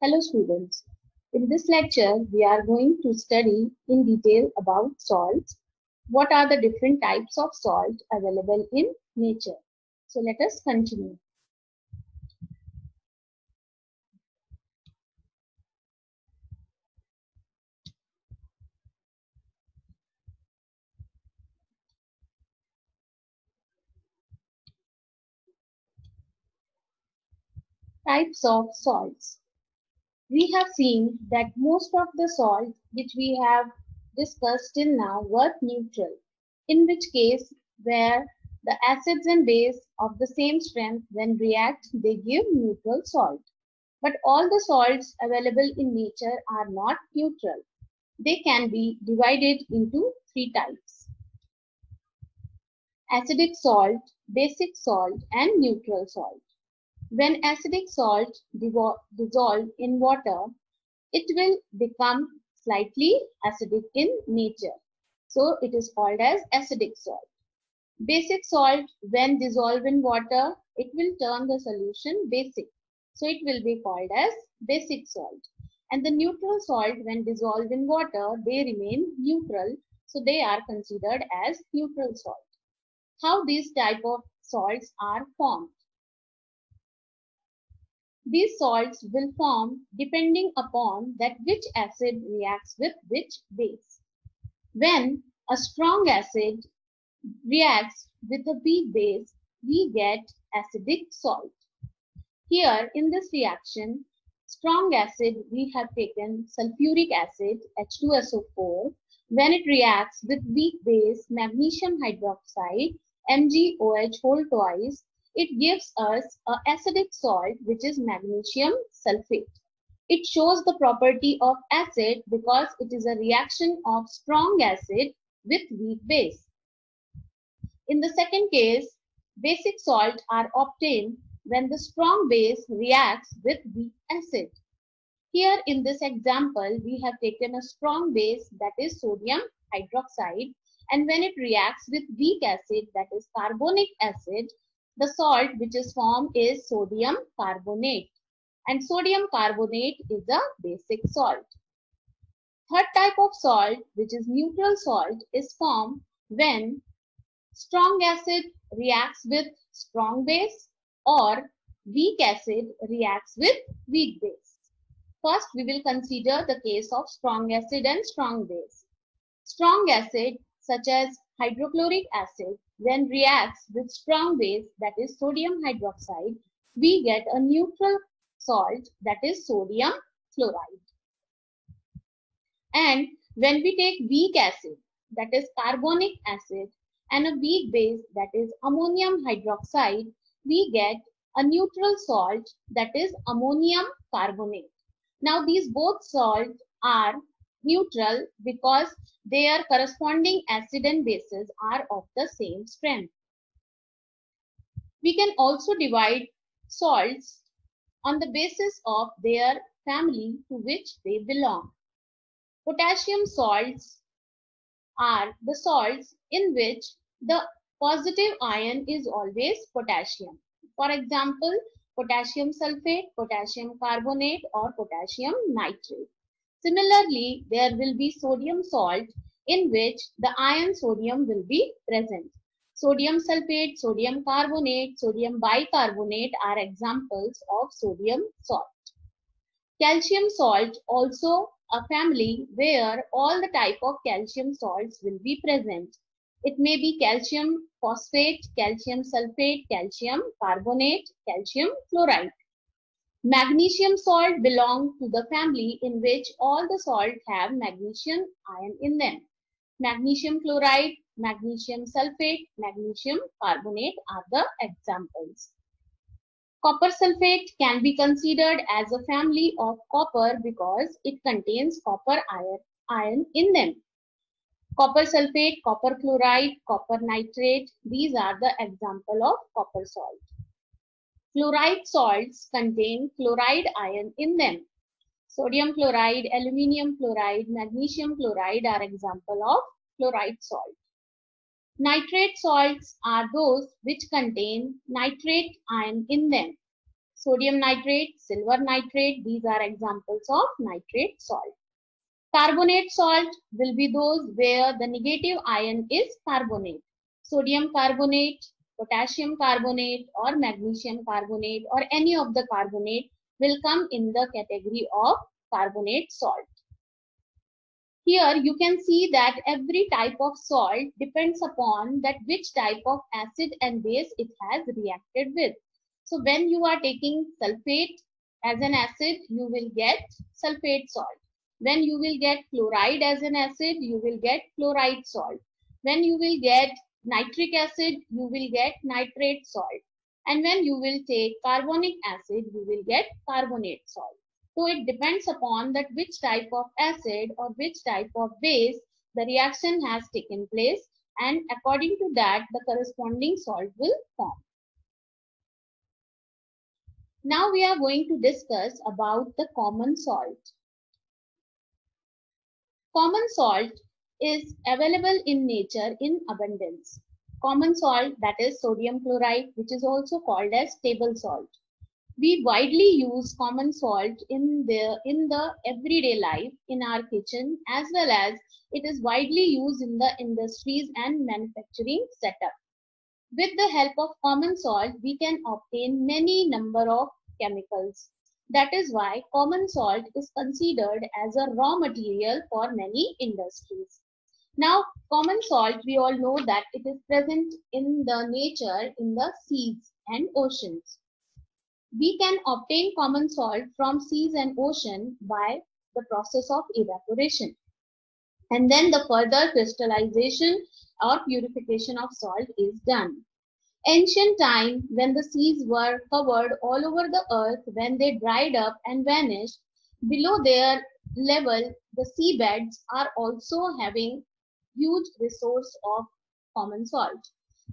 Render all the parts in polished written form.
Hello students, in this lecture we are going to study in detail about salts. What are the different types of salt available in nature? So let us continue. Types of salts. We have seen that most of the salts which we have discussed till now were neutral, in which case where the acids and base of the same strength when react they give neutral salt. But all the salts available in nature are not neutral. They can be divided into three types: acidic salt, basic salt, and neutral salt. When acidic salt dissolve in water, it will become slightly acidic in nature. So it is called as acidic salt. Basic salt, when dissolved in water, it will turn the solution basic. So it will be called as basic salt. And the neutral salt, when dissolved in water, they remain neutral. So they are considered as neutral salt. How these type of salts are formed? These salts will form depending upon that which acid reacts with which base. When a strong acid reacts with a weak base, we get acidic salt. Here in this reaction, strong acid, we have taken sulfuric acid, H2SO4. When it reacts with weak base, magnesium hydroxide, MgOH whole twice, it gives us an acidic salt which is magnesium sulfate. It shows the property of acid because it is a reaction of strong acid with weak base. In the second case, basic salt are obtained when the strong base reacts with weak acid. Here in this example, we have taken a strong base, that is sodium hydroxide, and when it reacts with weak acid, that is carbonic acid, the salt which is formed is sodium carbonate, and sodium carbonate is a basic salt. Third type of salt, which is neutral salt, is formed when strong acid reacts with strong base or weak acid reacts with weak base. First, we will consider the case of strong acid and strong base. Strong acid, such as hydrochloric acid, when reacts with strong base, that is sodium hydroxide, we get a neutral salt, that is sodium chloride. And when we take weak acid, that is carbonic acid, and a weak base, that is ammonium hydroxide, we get a neutral salt, that is ammonium carbonate. Now these both salts are neutral because their corresponding acid and bases are of the same strength. We can also divide salts on the basis of their family to which they belong. Potassium salts are the salts in which the positive ion is always potassium. For example, potassium sulfate, potassium carbonate, or potassium nitrate. Similarly, there will be sodium salt in which the ion sodium will be present. Sodium sulfate, sodium carbonate, sodium bicarbonate are examples of sodium salt. Calcium salt, also a family where all the type of calcium salts will be present. It may be calcium phosphate, calcium sulfate, calcium carbonate, calcium chloride. Magnesium salt belong to the family in which all the salt have magnesium ion in them. Magnesium chloride, magnesium sulfate, magnesium carbonate are the examples. Copper sulfate can be considered as a family of copper because it contains copper ion in them. Copper sulfate, copper chloride, copper nitrate, these are the example of copper salt. Chloride salts contain chloride ion in them. Sodium chloride, aluminium chloride, magnesium chloride are example of chloride salt. Nitrate salts are those which contain nitrate ion in them. Sodium nitrate, silver nitrate, these are examples of nitrate salt. Carbonate salt will be those where the negative ion is carbonate. Sodium carbonate, potassium carbonate or magnesium carbonate or any of the carbonate will come in the category of carbonate salt. Here you can see that every type of salt depends upon that which type of acid and base it has reacted with. So when you are taking sulfate as an acid, you will get sulfate salt. When you will get chloride as an acid, you will get chloride salt. When you will get nitric acid, you will get nitrate salt. And when you will take carbonic acid, you will get carbonate salt. So it depends upon that which type of acid or which type of base the reaction has taken place, and according to that the corresponding salt will form. Now we are going to discuss about the common salt. Common salt is available in nature in abundance. Common salt, that is sodium chloride, which is also called as table salt. We widely use common salt in the everyday life in our kitchen, as well as it is widely used in the industries and manufacturing setup. With the help of common salt, we can obtain many number of chemicals. That is why common salt is considered as a raw material for many industries. Now, common salt, we all know that it is present in the nature in the seas and oceans. We can obtain common salt from seas and ocean by the process of evaporation. And then the further crystallization or purification of salt is done. Ancient time, when the seas were covered all over the earth, when they dried up and vanished, below their level, the seabeds are also having huge resource of common salt.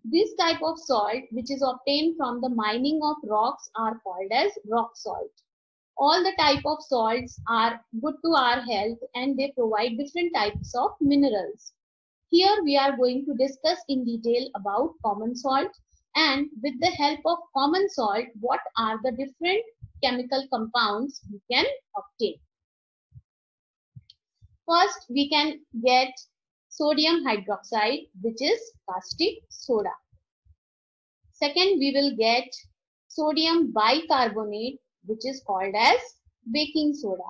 This type of salt, which is obtained from the mining of rocks, are called as rock salt. All the type of salts are good to our health and they provide different types of minerals. Here we are going to discuss in detail about common salt, and with the help of common salt, what are the different chemical compounds we can obtain. First, we can get sodium hydroxide, which is caustic soda. Second, we will get sodium bicarbonate, which is called as baking soda.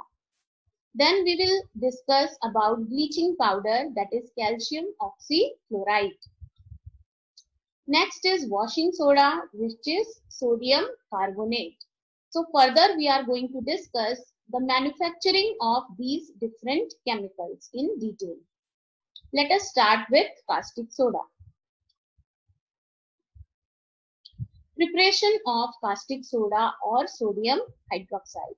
Then we will discuss about bleaching powder, that is calcium oxychloride. Next is washing soda, which is sodium carbonate. So further we are going to discuss the manufacturing of these different chemicals in detail. Let us start with caustic soda. Preparation of caustic soda or sodium hydroxide.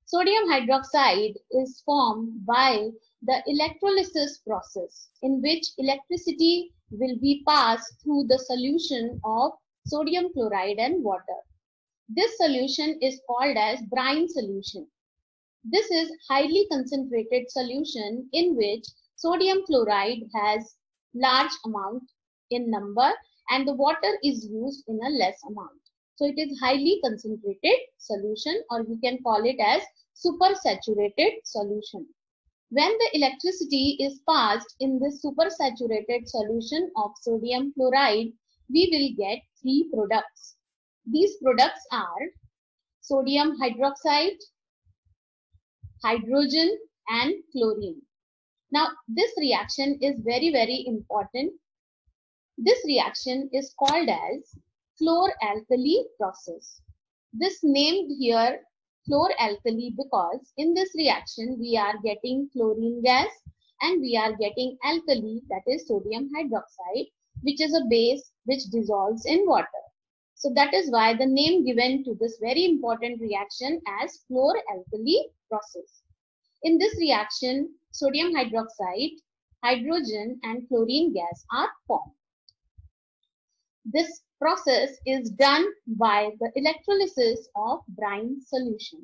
Sodium hydroxide is formed by the electrolysis process, in which electricity will be passed through the solution of sodium chloride and water. This solution is called as brine solution. This is highly concentrated solution in which sodium chloride has large amount in number and the water is used in a less amount. So it is highly concentrated solution, or we can call it as supersaturated solution. When the electricity is passed in this supersaturated solution of sodium chloride, we will get three products. These products are sodium hydroxide, hydrogen and chlorine. Now this reaction is very important. This reaction is called as chlor-alkali process. This named here chlor-alkali because in this reaction we are getting chlorine gas and we are getting alkali, that is sodium hydroxide, which is a base which dissolves in water. So that is why the name given to this very important reaction as chlor-alkali process. In this reaction, sodium hydroxide, hydrogen and chlorine gas are formed. This process is done by the electrolysis of brine solution.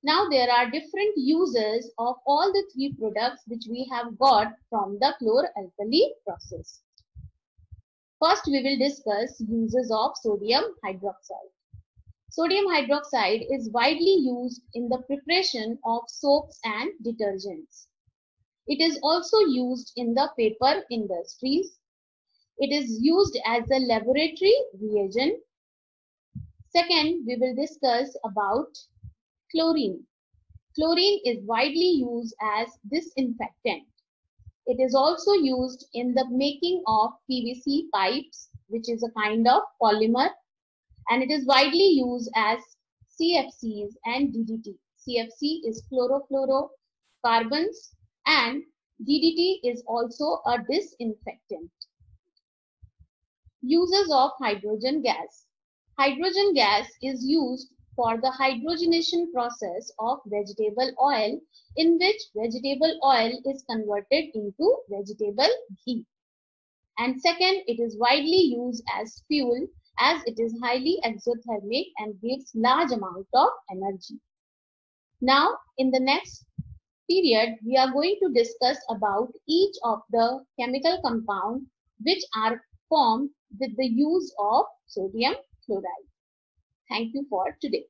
Now there are different uses of all the three products which we have got from the chlor-alkali process. First we will discuss uses of sodium hydroxide. Sodium hydroxide is widely used in the preparation of soaps and detergents. It is also used in the paper industries. It is used as a laboratory reagent. Second, we will discuss about chlorine. Chlorine is widely used as disinfectant. It is also used in the making of PVC pipes, which is a kind of polymer, and it is widely used as CFCs and DDT. CFC is chlorofluorocarbons and DDT is also a disinfectant. Uses of hydrogen gas. Hydrogen gas is used for the hydrogenation process of vegetable oil, in which vegetable oil is converted into vegetable ghee. And second, it is widely used as fuel as it is highly exothermic and gives large amount of energy. Now, in the next period, we are going to discuss about each of the chemical compounds which are formed with the use of sodium chloride. Thank you for today.